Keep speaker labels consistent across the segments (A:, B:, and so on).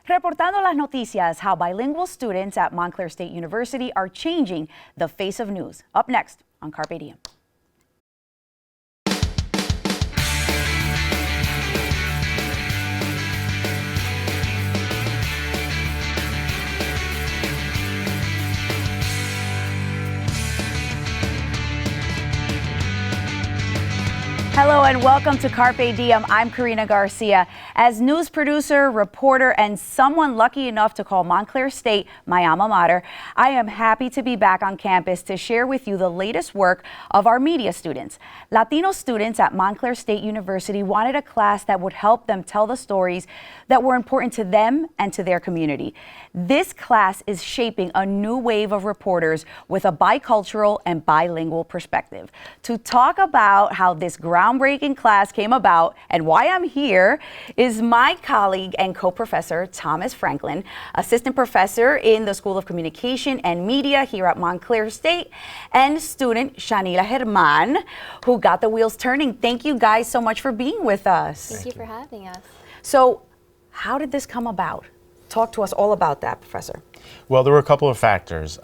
A: Reportando las noticias, how bilingual students at Montclair State University are changing the face of news. Up next on Carpe Diem. Hello and welcome to Carpe Diem. I'm Carina Garcia. As news producer, reporter, and someone lucky enough to call Montclair State my alma mater, I am happy to be back on campus to share with you the latest work of our media students. Latino students at Montclair State University wanted a class that would help them tell the stories that were important to them and to their community. This class is shaping a new wave of reporters with a bicultural and bilingual perspective. To talk about how this groundbreaking class came about and why I'm here is my colleague and co-professor Thomas Franklin, assistant professor in the School of Communication and Media here at Montclair State, and student Shanila Herman, who got the wheels turning. Thank you guys so much for being with us.
B: Thank you for having us.
A: So, how did this come about? Talk to us all about that, Professor.
C: Well, there were a couple of factors.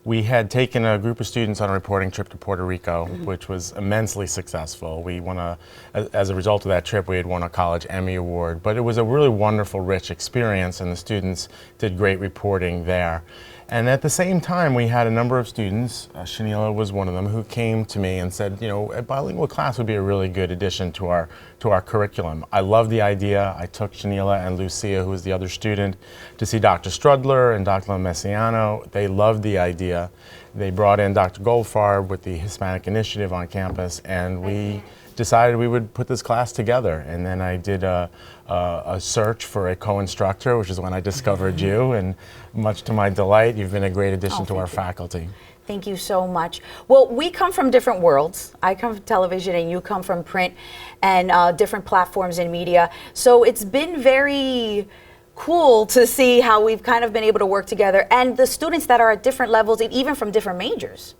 C: We had taken a group of students on a reporting trip to Puerto Rico, which was immensely successful. We won as a result of that trip, we had won a College Emmy Award, but it was a really wonderful, rich experience, and the students did great reporting there. And at the same time, we had a number of students, Shanila was one of them, who came to me and said, you know, a bilingual class would be a really good addition to our curriculum. I love the idea. I took Shanila and Lucia, who was the other student, to see Dr. Strudler and Dr. Messiano. They loved the idea. They brought in Dr. Goldfarb with the Hispanic Initiative on campus, and we decided we would put this class together. And then I did a search for a co-instructor, which is when I discovered you, and much to my delight, you've been a great addition to our faculty.
A: Thank you so much. Well, we come from different worlds. I come from television and you come from print and different platforms in media. So it's been very cool to see how we've kind of been able to work together, and the students that are at different levels, even from different majors.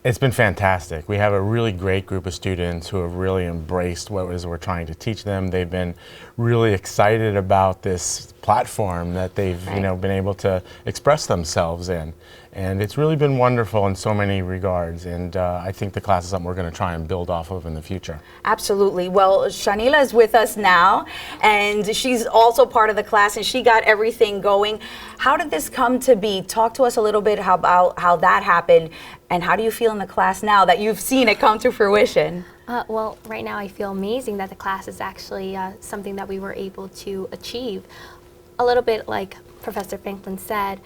C: It's been fantastic. We have a really great group of students who have really embraced what it is we're trying to teach them. They've been really excited about this platform that they've been able to express themselves in. And it's really been wonderful in so many regards. And I think the class is something we're going to try and build off of in the future. Absolutely.
A: Well, Shanila is with us now, and she's also part of the class, and she got everything going. How did this come to be? Talk to us a little bit about how that happened, and how do you feel in the class now that you've seen it come to fruition?
B: Well, right now I feel amazing that the class is actually something that we were able to achieve. A little bit like Professor Franklin said,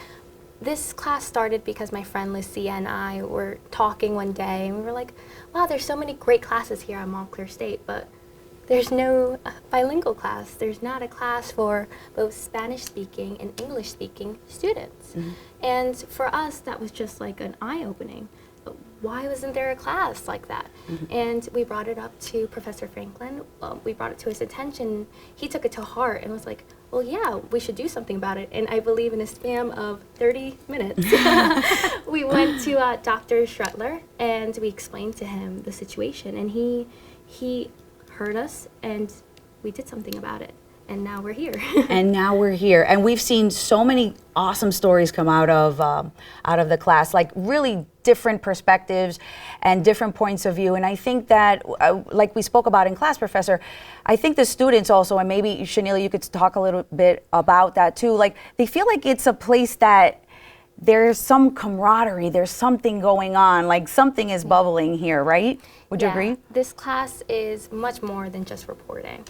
B: this class started because my friend Lucia and I were talking one day, and we were like, wow, there's so many great classes here at Montclair State, but there's no bilingual class. There's not a class for both Spanish-speaking and English-speaking students. And for us, that was just like an eye-opening. Why wasn't there a class like that? And we brought it up to Professor Franklin. We brought it to his attention. He took it to heart and was like, well, yeah, we should do something about it. And I believe in a span of 30 minutes, we went to Dr. Strudler and we explained to him the situation. And he heard us, and we did something about it. And now we're here.
A: And now we're here. And we've seen so many awesome stories come out of the class, like really different perspectives and different points of view. And I think that, like we spoke about in class, Professor, I think the students also, and maybe Shanila, you could talk a little bit about that too, like they feel like it's a place that there's some camaraderie, there's something going on, like something is bubbling here, right? Would you agree?
B: This class is much more than just reporting.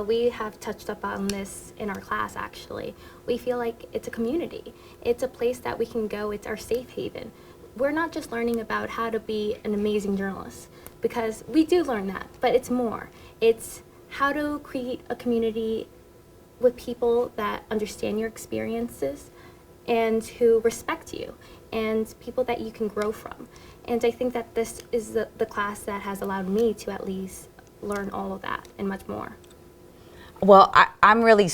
B: We have touched up on this in our class, actually. We feel like it's a community. It's a place that we can go. It's our safe haven. We're not just learning about how to be an amazing journalist, because we do learn that, but it's more. It's how to create a community with people that understand your experiences and who respect you, and people that you can grow from. And I think that this is the class that has allowed me to at least learn all of that and much more.
A: Well, I'm really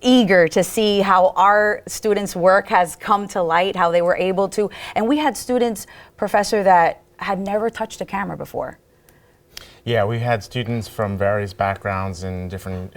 A: eager to see how our students' work has come to light, how they were able to. And we had students, Professor, that had never touched a camera before.
C: Yeah, we had students from various backgrounds and different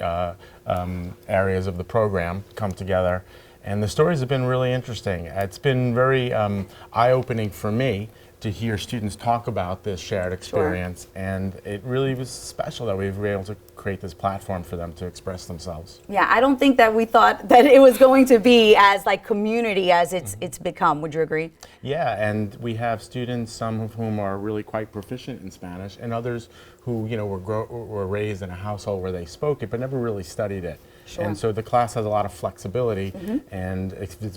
C: areas of the program come together. And the stories have been really interesting. It's been very eye-opening for me to hear students talk about this shared experience, and it really was special that we were able to create this platform for them to express themselves.
A: Yeah, I don't think that we thought that it was going to be as like community as it's become. Would you agree?
C: Yeah, and we have students, some of whom are really quite proficient in Spanish, and others who were raised in a household where they spoke it but never really studied it.
A: Sure.
C: And so the class has a lot of flexibility, and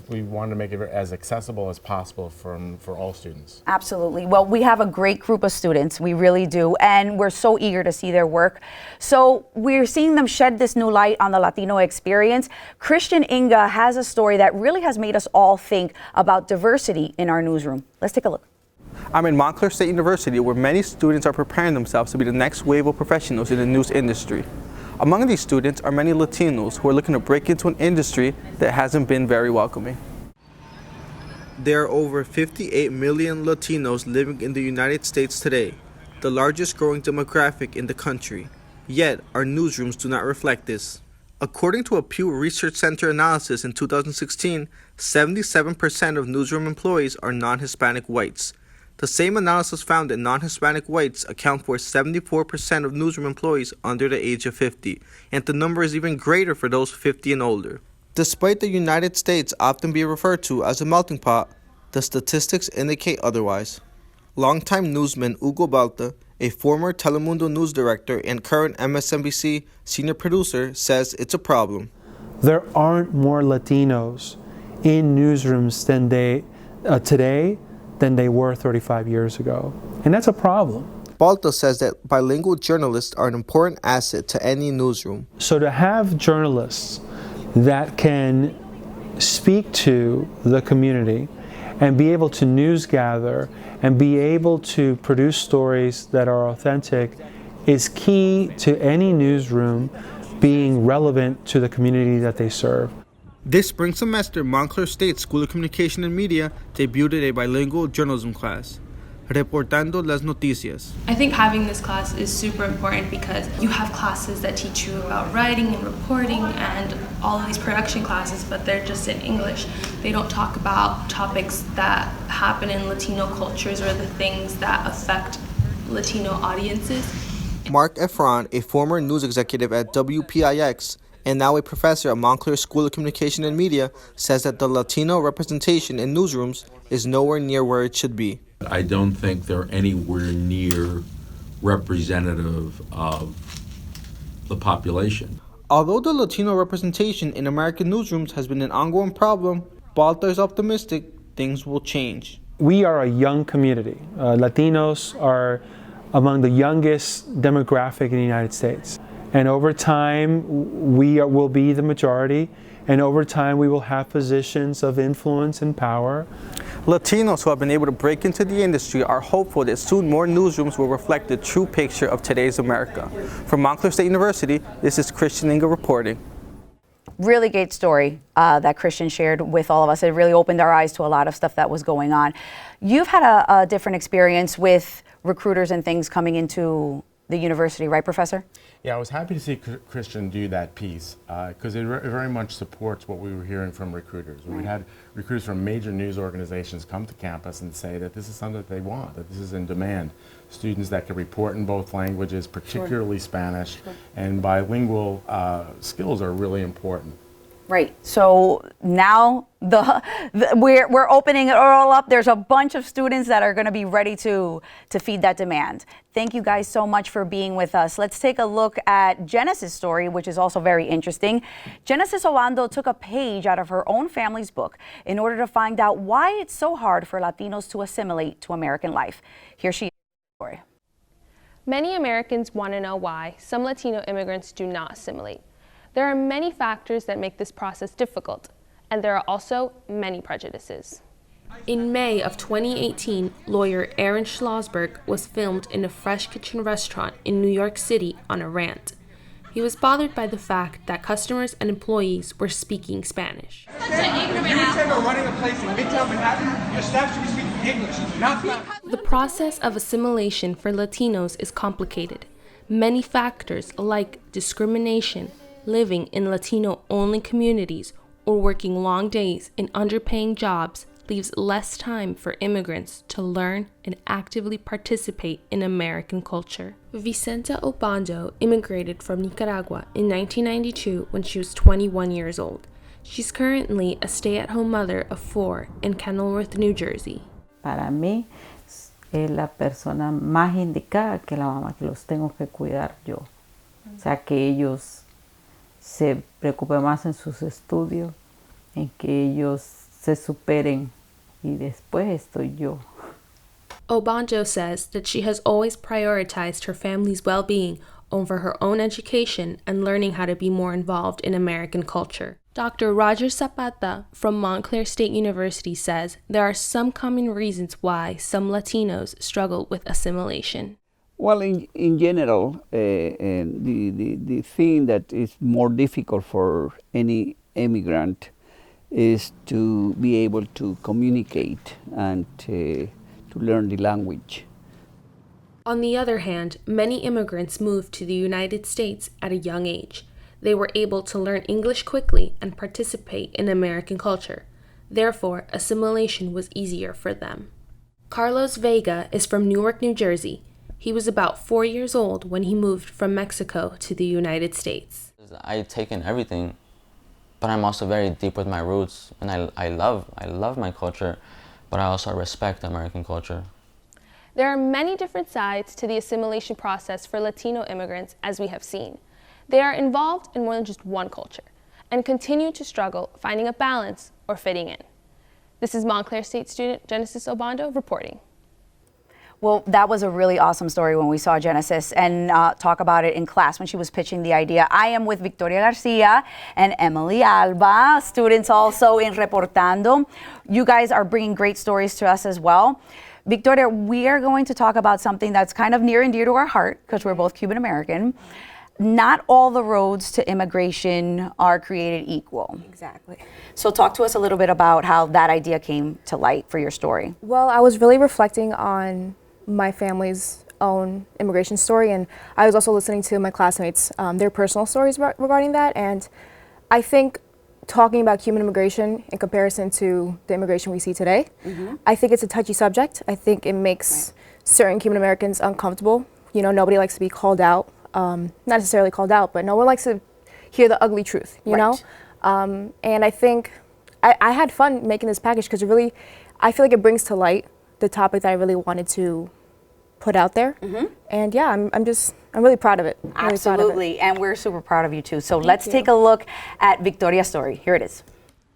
C: we wanted to make it as accessible as possible for all students.
A: Absolutely. Well, we have a great group of students, we really do, and we're so eager to see their work. So we're seeing them shed this new light on the Latino experience. Christian Inga has a story that really has made us all think about diversity in our newsroom. Let's take a look.
D: I'm in Montclair State University, where many students are preparing themselves to be the next wave of professionals in the news industry. Among these students are many Latinos who are looking to break into an industry that hasn't been very welcoming. There are over 58 million Latinos living in the United States today, the largest growing demographic in the country. Yet, our newsrooms do not reflect this. According to a Pew Research Center analysis in 2016, 77% of newsroom employees are non-Hispanic whites. The same analysis found that non-Hispanic whites account for 74% of newsroom employees under the age of 50, and the number is even greater for those 50 and older. Despite the United States often being referred to as a melting pot, the statistics indicate otherwise. Longtime newsman Hugo Balta, a former Telemundo news director and current MSNBC senior producer, says it's a problem.
E: There aren't more Latinos in newsrooms today than they were 35 years ago. And that's a problem.
D: Balta says that bilingual journalists are an important asset to any newsroom.
E: So to have journalists that can speak to the community and be able to news gather and be able to produce stories that are authentic is key to any newsroom being relevant to the community that they serve.
D: This spring semester, Montclair State School of Communication and Media debuted a bilingual journalism class. Reportando las Noticias.
F: I think having this class is super important because you have classes that teach you about writing and reporting and all of these production classes, but they're just in English. They don't talk about topics that happen in Latino cultures or the things that affect Latino audiences.
D: Mark Efron, a former news executive at WPIX, and now a professor at Montclair School of Communication and Media, says that the Latino representation in newsrooms is nowhere near where it should be.
G: I don't think they're anywhere near representative of the population.
D: Although the Latino representation in American newsrooms has been an ongoing problem, Balta is optimistic things will change.
E: We are a young community. Latinos are among the youngest demographic in the United States. And over time, will be the majority, and over time we will have positions of influence and power.
D: Latinos who have been able to break into the industry are hopeful that soon more newsrooms will reflect the true picture of today's America. From Montclair State University, this is Christian Inga reporting.
A: Really great story that Christian shared with all of us. It really opened our eyes to a lot of stuff that was going on. You've had a different experience with recruiters and things coming into the university, right, Professor?
C: Yeah, I was happy to see Christian do that piece because it very much supports what we were hearing from recruiters. We had recruiters from major news organizations come to campus and say that this is something that they want, that this is in demand. Students that can report in both languages, particularly Spanish, and bilingual skills are really important.
A: Right. So now we're opening it all up. There's a bunch of students that are going to be ready to feed that demand. Thank you guys so much for being with us. Let's take a look at Genesis' story, which is also very interesting. Genesis Obando took a page out of her own family's book in order to find out why it's so hard for Latinos to assimilate to American life. Here she is.
H: Many Americans want to know why some Latino immigrants do not assimilate. There are many factors that make this process difficult, and there are also many prejudices. In May of 2018, lawyer Aaron Schlossberg was filmed in a Fresh Kitchen restaurant in New York City on a rant. He was bothered by the fact that customers and employees were speaking Spanish. The process of assimilation for Latinos is complicated. Many factors like discrimination, living in Latino-only communities or working long days in underpaying jobs leaves less time for immigrants to learn and actively participate in American culture. Vicenta Obando immigrated from Nicaragua in 1992 when she was 21 years old. She's currently a stay-at-home mother of 4 in Kenilworth, New Jersey.
I: Para mí es la persona más indicada que la mamá, que los tengo que cuidar yo. O sea, que ellos se preocupen más en sus estudios, en que ellos se superen y después estoy yo.
H: Obando says that she has always prioritized her family's well-being over her own education and learning how to be more involved in American culture. Dr. Roger Zapata from Montclair State University says there are some common reasons why some Latinos struggle with assimilation.
J: Well, in general, the thing that is more difficult for any immigrant is to be able to communicate and to learn the language.
H: On the other hand, many immigrants moved to the United States at a young age. They were able to learn English quickly and participate in American culture. Therefore, assimilation was easier for them. Carlos Vega is from Newark, New Jersey. He was about 4 years old when he moved from Mexico to the United States.
K: I take in everything, but I'm also very deep with my roots, and I love my culture, but I also respect American culture.
H: There are many different sides to the assimilation process for Latino immigrants, as we have seen. They are involved in more than just one culture and continue to struggle finding a balance or fitting in. This is Montclair State student Genesis Obando reporting.
A: Well, that was a really awesome story when we saw Genesis and talk about it in class when she was pitching the idea. I am with Victoria Garcia and Emily Alba, students also in Reportando. You guys are bringing great stories to us as well. Victoria, we are going to talk about something that's kind of near and dear to our heart because we're both Cuban American. Not all the roads to immigration are created equal.
L: Exactly.
A: So talk to us a little bit about how that idea came to light for your story.
L: Well, I was really reflecting on my family's own immigration story, and I was also listening to my classmates, their personal stories regarding that, and I think talking about Cuban immigration in comparison to the immigration we see today, I think it's a touchy subject. I think it makes certain Cuban Americans uncomfortable. You know, nobody likes to be called out, not necessarily called out, but no one likes to hear the ugly truth, you know? And I think I had fun making this package because I feel like it brings to light the topic that I really wanted to put out there. And yeah, I'm really proud of it.
A: Absolutely, and we're super proud of you too. So let's take a look at Victoria's story. Here it is.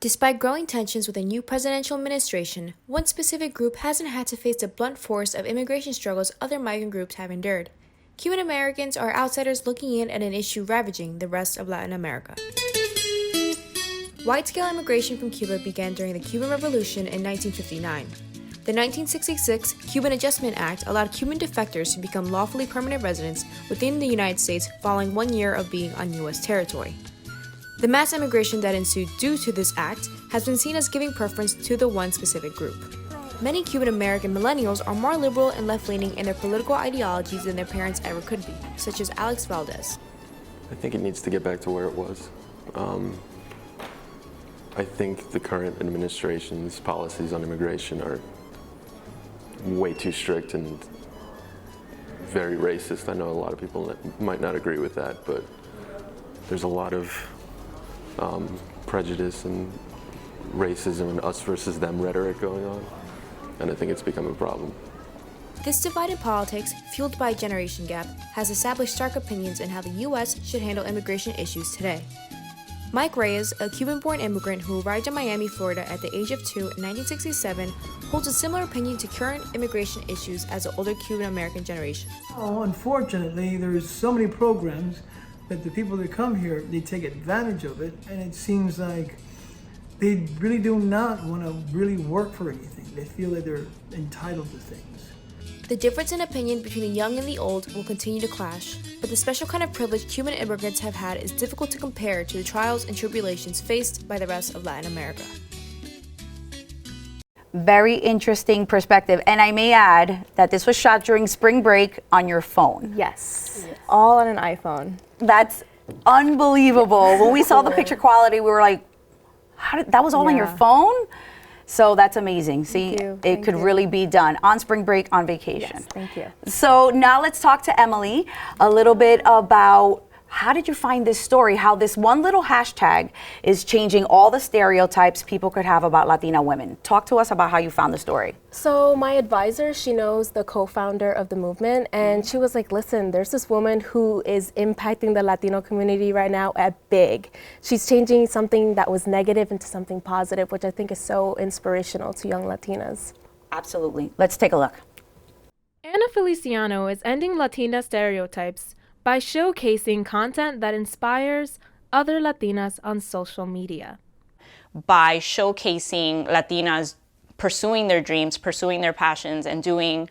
M: Despite growing tensions with a new presidential administration, one specific group hasn't had to face the blunt force of immigration struggles other migrant groups have endured. Cuban Americans are outsiders looking in at an issue ravaging the rest of Latin America. Wide-scale immigration from Cuba began during the Cuban Revolution in 1959. The 1966 Cuban Adjustment Act allowed Cuban defectors to become lawfully permanent residents within the United States following 1 year of being on U.S. territory. The mass immigration that ensued due to this act has been seen as giving preference to the one specific group. Many Cuban American millennials are more liberal and left-leaning in their political ideologies than their parents ever could be, such as Alex Valdez.
N: I think it needs to get back to where it was. I think the current administration's policies on immigration are way too strict and very racist. I know a lot of people might not agree with that, but there's a lot of prejudice and racism and us versus them rhetoric going on, and I think it's become a problem.
M: This divide in politics, fueled by a generation gap, has established stark opinions in how the U.S. should handle immigration issues today. Mike Reyes, a Cuban-born immigrant who arrived in Miami, Florida at the age of 2 in 1967, holds a similar opinion to current immigration issues as the older Cuban-American generation.
O: Oh, unfortunately, there's so many programs that the people that come here, they take advantage of it, and it seems like they really do not want to really work for anything. They feel that they're entitled to things.
M: The difference in opinion between the young and the old will continue to clash, but the special kind of privilege Cuban immigrants have had is difficult to compare to the trials and tribulations faced by the rest of Latin America.
A: Very interesting perspective. And I may add that this was shot during spring break on your phone.
L: Yes, all on an iPhone.
A: That's unbelievable. When we saw the picture quality, we were like, that was all on your phone? So that's amazing. See, it could really be done on spring break, on vacation.
L: Yes, thank you.
A: So now let's talk to Emily a little bit about how did you find this story, how this one little hashtag is changing all the stereotypes people could have about Latina women. Talk to us about how you found the story.
P: So my advisor, she knows the co-founder of the movement, and she was like, listen, there's this woman who is impacting the Latino community right now at big. She's changing something that was negative into something positive, which I think is so inspirational to young Latinas.
A: Absolutely. Let's take a look.
M: Ana Feliciano is ending Latina stereotypes by showcasing content that inspires other Latinas on social media.
Q: By showcasing Latinas pursuing their dreams, pursuing their passions, and doing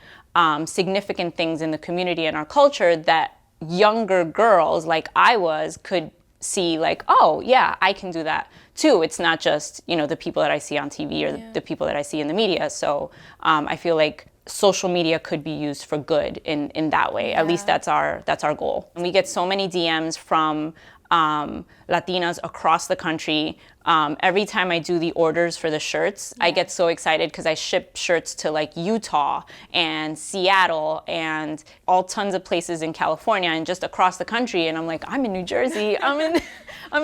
Q: significant things in the community and our culture that younger girls like I was could see like, oh yeah, I can do that too. It's not just, you know, the people that I see on TV or the people that I see in the media. So I feel like social media could be used for good in that way. At least that's our goal. And we get so many DMs from Latinas across the country. Every time I do the orders for the shirts, I get so excited because I ship shirts to like Utah and Seattle and all tons of places in California and just across the country. And I'm like, I'm in New Jersey. I'm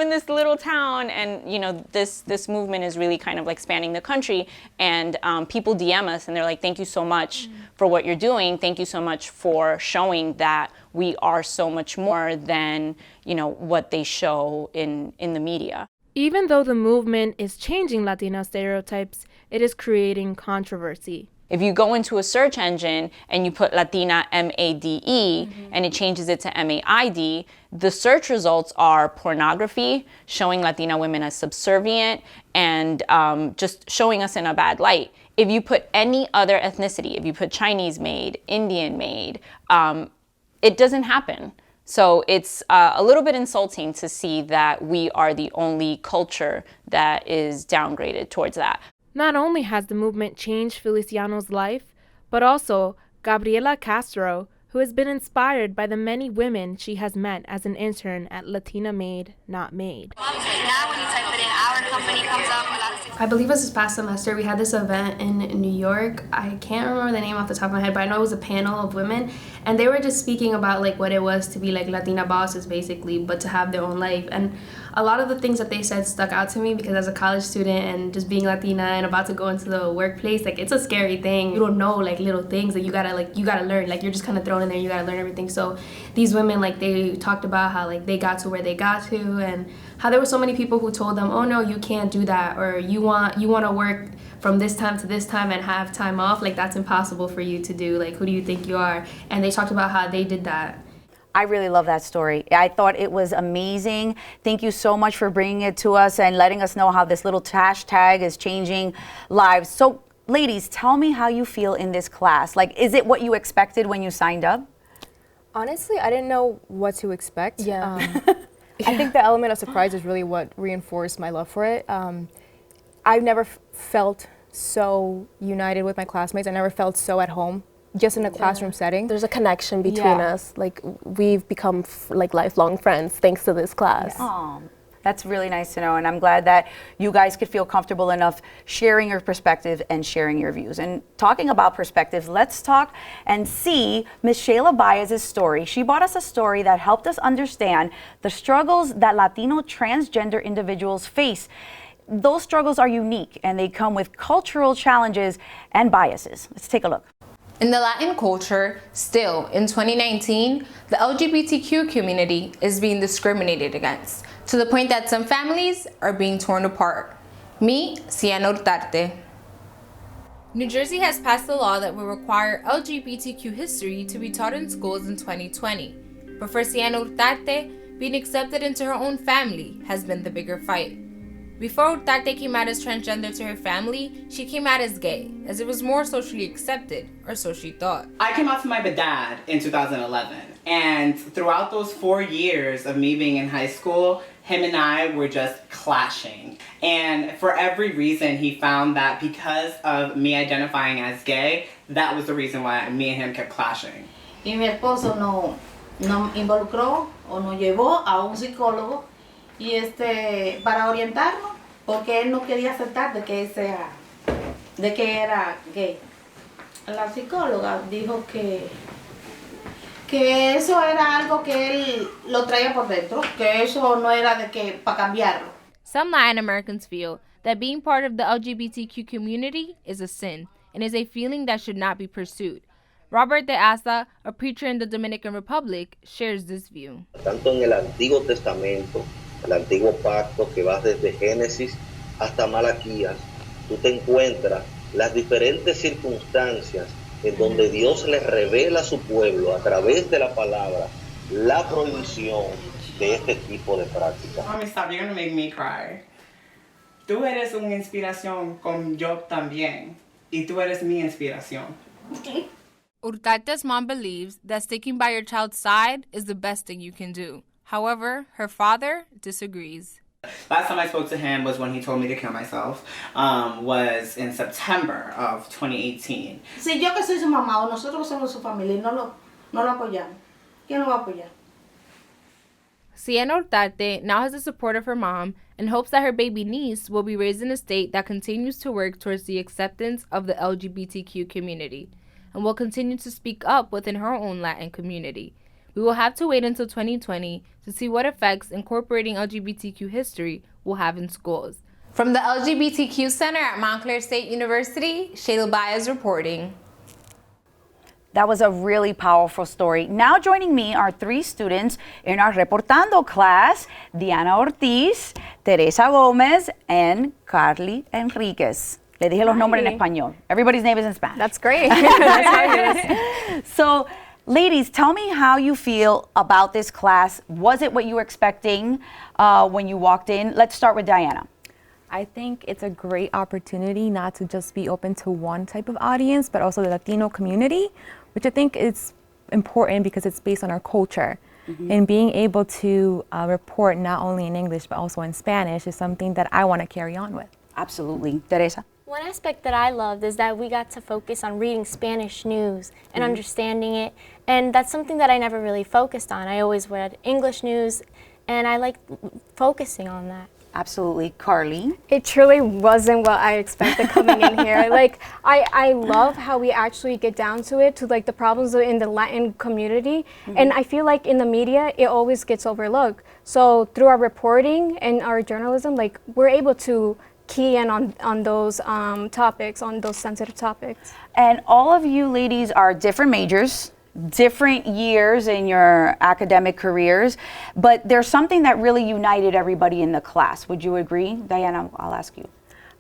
Q: in this little town. And you know, this movement is really kind of like spanning the country. And people DM us and they're like, thank you so much for what you're doing. Thank you so much for showing that we are so much more than, you know, what they show in the media.
M: Even though the movement is changing Latina stereotypes, it is creating controversy.
Q: If you go into a search engine and you put Latina, M-A-D-E, and it changes it to M-A-I-D, the search results are pornography, showing Latina women as subservient, and just showing us in a bad light. If you put any other ethnicity, if you put Chinese made, Indian made, it doesn't happen. So it's a little bit insulting to see that we are the only culture that is downgraded towards that.
M: Not only has the movement changed Feliciano's life, but also Gabriela Castro, who has been inspired by the many women she has met as an intern at Latina Made, Not Made.
F: I believe it was this past semester, we had this event in New York. I can't remember the name off the top of my head, but I know it was a panel of women, and they were just speaking about like what it was to be like Latina bosses basically, but to have their own life. And a lot of the things that they said stuck out to me because as a college student and just being Latina and about to go into the workplace, like it's a scary thing. You don't know like little things that you gotta learn. Like you're just kind of thrown in there, you gotta learn everything. So these women, like they talked about how like they got to where they got to and how there were so many people who told them, oh no, you can't do that, or you want to work from this time to this time and have time off, like that's impossible for you to do, like who do you think you are? And they talked about how they did that.
A: I really love that story. I thought it was amazing. Thank you so much for bringing it to us and letting us know how this little hashtag is changing lives. So ladies, tell me how you feel in this class. Like, is it what you expected when you signed up?
L: Honestly, I didn't know what to expect.
P: Yeah.
L: I think the element of surprise is really what reinforced my love for it. I've never felt so united with my classmates. I never felt so at home, just in a classroom setting.
P: There's a connection between us. Like we've become like lifelong friends thanks to this class.
A: Oh, that's really nice to know, and I'm glad that you guys could feel comfortable enough sharing your perspective and sharing your views. And talking about perspectives, let's talk and see Ms. Shayla Baez's story. She brought us a story that helped us understand the struggles that Latino transgender individuals face. Those struggles are unique and they come with cultural challenges and biases. Let's take a look.
R: In the Latin culture, still in 2019, the LGBTQ community is being discriminated against, to the point that some families are being torn apart. Me, Ciano Urdarte.
S: New Jersey has passed a law that will require LGBTQ history to be taught in schools in 2020. But for Ciano Urdarte, being accepted into her own family has been the bigger fight. Before Urdarte came out as transgender to her family, she came out as gay, as it was more socially accepted, or so she thought.
T: I came out to my dad in 2011, and throughout those 4 years of me being in high school, him and I were just clashing. And for every reason, he found that because of me identifying as gay, that was the reason why me and him kept clashing.
U: Y mi esposo nos involucró o nos llevó a un psicólogo y para orientarnos, porque él no quería aceptar de que era gay. La psicóloga dijo que eso era algo que él lo traía por dentro, que eso no era de que para cambiarlo.
S: Some Latin Americans feel that being part of the LGBTQ community is a sin and is a feeling that should not be pursued. Robert de Asa, a preacher in the Dominican Republic, shares this view.
V: Tanto en el Antiguo Testamento, el Antiguo Pacto que va desde Génesis hasta Malaquías, tú te encuentras las diferentes circunstancias en donde Dios le revela a su pueblo a través de la palabra la prohibición de este tipo de prácticas.
T: Mommy, stop, you're gonna make me cry. Tú eres una inspiración como yo también, y tú eres mi inspiración.
S: Urtate's mom believes that sticking by your child's side is the best thing you can do. However, her father disagrees.
T: Last time I spoke to him was when he told me to kill myself, was in September of 2018.
U: Si yo que soy su mamá o nosotros somos su familia y no lo apoyamos, ¿quién lo va a apoyar?
S: Sienna Urtate now has the support of her mom and hopes that her baby niece will be raised in a state that continues to work towards the acceptance of the LGBTQ community and will continue to speak up within her own Latin community. We will have to wait until 2020 to see what effects incorporating LGBTQ history will have in schools.
R: From the LGBTQ Center at Montclair State University, Shayla Baez reporting.
A: That was a really powerful story. Now joining me are three students in our Reportando class, Diana Ortiz, Teresa Gomez, and Carly Enriquez. Le dije los nombres en español. Everybody's name is in Spanish.
L: That's great. That's
A: So, ladies, tell me how you feel about this class. Was it what you were expecting when you walked in? Let's start with Diana.
L: I think it's a great opportunity not to just be open to one type of audience, but also the Latino community, which I think is important because it's based on our culture. And being able to report not only in English, but also in Spanish is something that I want to carry on with.
A: Absolutely. Teresa?
B: One aspect that I loved is that we got to focus on reading Spanish news and understanding it. And that's something that I never really focused on. I always read English news, and I liked focusing on that.
A: Absolutely. Carly?
L: It truly wasn't what I expected coming in here. I love how we actually get down to it, to like the problems in the Latin community. And I feel like in the media, it always gets overlooked. So through our reporting and our journalism, like we're able to key in on those topics, on those sensitive topics.
A: And all of you ladies are different majors, different years in your academic careers, but there's something that really united everybody in the class. Would you agree? Diana, I'll ask you.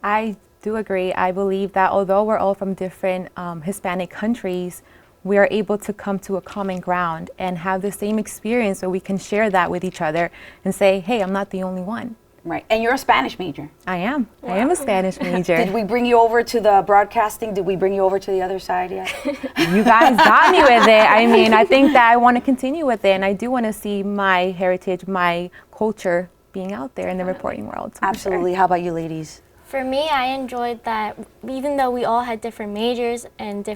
L: I do agree. I believe that although we're all from different Hispanic countries, we are able to come to a common ground and have the same experience so we can share that with each other and say, hey, I'm not the only one.
A: Right. And you're a Spanish major.
L: I am. Wow. I am a Spanish major.
A: Did we bring you over to the broadcasting? Did we bring you over to the other side yet?
L: You guys got me with it. I mean, I think that I want to continue with it, and I do want to see my heritage, my culture being out there in the reporting world.
A: Absolutely. How about you ladies?
B: For me, I enjoyed that even though we all had different majors and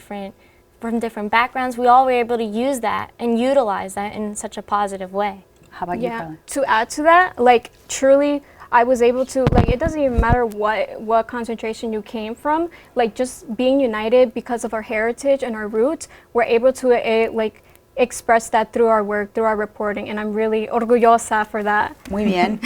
B: from different backgrounds, we all were able to use that and utilize that in such a positive way.
A: How about you, Carly?
L: To add to that, like truly, I was able to, like, it doesn't even matter what concentration you came from, like just being united because of our heritage and our roots, we're able to like express that through our work, through our reporting, and I'm really orgullosa for that.
A: Muy bien.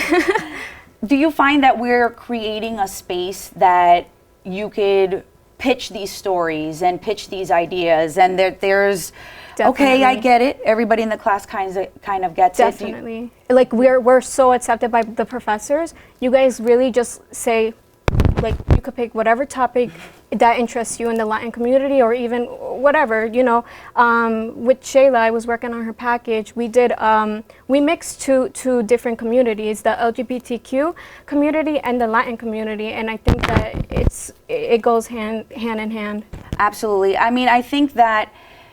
A: Do you find that we're creating a space that you could pitch these stories and pitch these ideas, and that there's
L: Definitely.
A: Okay, I get it. Everybody in the class kind of gets
L: Definitely. Like we're so accepted by the professors. You guys really just say, like you could pick whatever topic that interests you in the Latin community or even whatever, you know. With Shayla, I was working on her package. We did, we mixed two different communities, the LGBTQ community and the Latin community, and I think that it goes hand in hand.
A: Absolutely. I mean, I think that,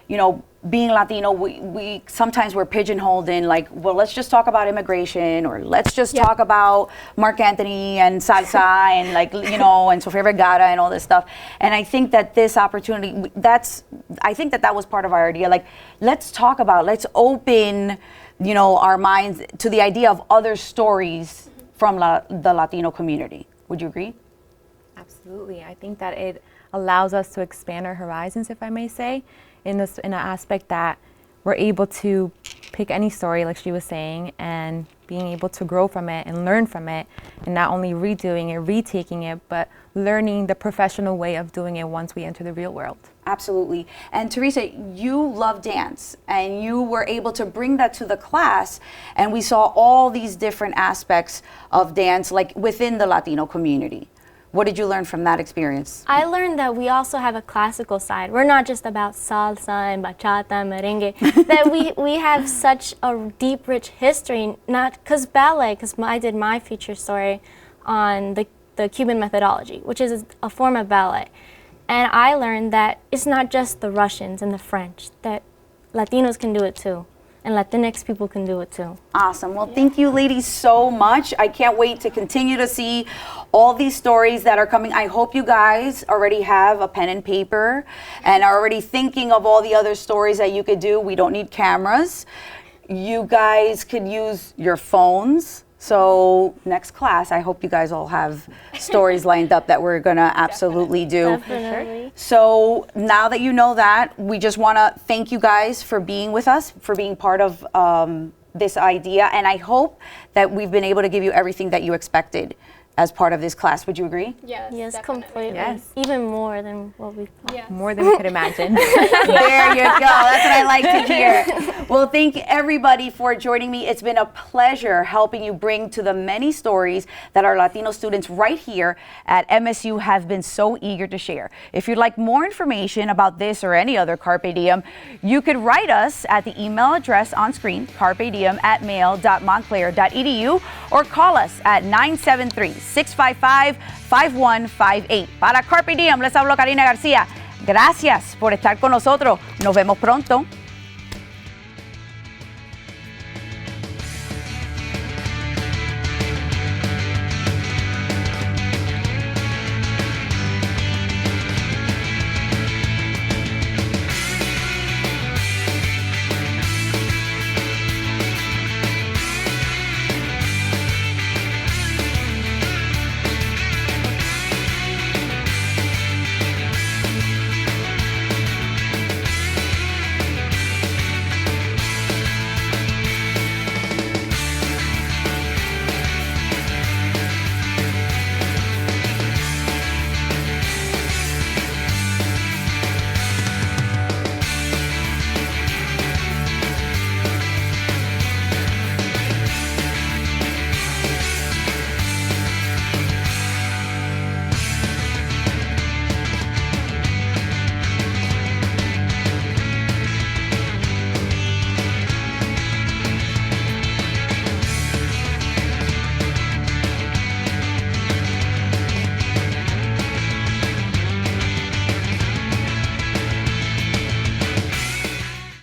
A: you know, being Latino, we sometimes we're pigeonholed in like, well, let's just talk about immigration, or let's just talk about Mark Anthony and salsa and like, you know, and Sofia Vergara and all this stuff. And I think that this opportunity, I think that was part of our idea. Like, let's open, you know, our minds to the idea of other stories from the Latino community. Would you agree?
E: Absolutely. I think that it allows us to expand our horizons, if I may say, in an aspect that we're able to pick any story, like she was saying, and being able to grow from it and learn from it, and not only redoing it, retaking it, but learning the professional way of doing it once we enter the real world.
A: Absolutely. And Teresa, you love dance, and you were able to bring that to the class, and we saw all these different aspects of dance, like within the Latino community. What did you learn from that experience?
B: I learned that we also have a classical side. We're not just about salsa and bachata and merengue. That we have such a deep, rich history. Not because ballet, because I did my feature story on the Cuban methodology, which is a form of ballet. And I learned that it's not just the Russians and the French, that Latinos can do it too. And Latinx people can do it too.
A: Awesome. Well, thank you ladies so much. I can't wait to continue to see all these stories that are coming. I hope you guys already have a pen and paper and are already thinking of all the other stories that you could do. We don't need cameras. You guys could use your phones. So next class, I hope you guys all have stories lined up that we're gonna absolutely do.
B: Definitely.
A: So now that you know that, we just wanna thank you guys for being with us, for being part of this idea. And I hope that we've been able to give you everything that you expected as part of this class. Would you agree?
B: Yes, completely.
E: Yes.
B: Even more than what we thought.
E: More than we could imagine.
A: There you go. That's what I like to hear. Well, thank everybody for joining me. It's been a pleasure helping you bring to the many stories that our Latino students right here at MSU have been so eager to share. If you'd like more information about this or any other Carpe Diem, you could write us at the email address on screen, carpediem@mail.montclair.edu, or call us at 973-655-5158. Para Carpe Diem, les hablo Carina Garcia. Gracias por estar con nosotros. Nos vemos pronto.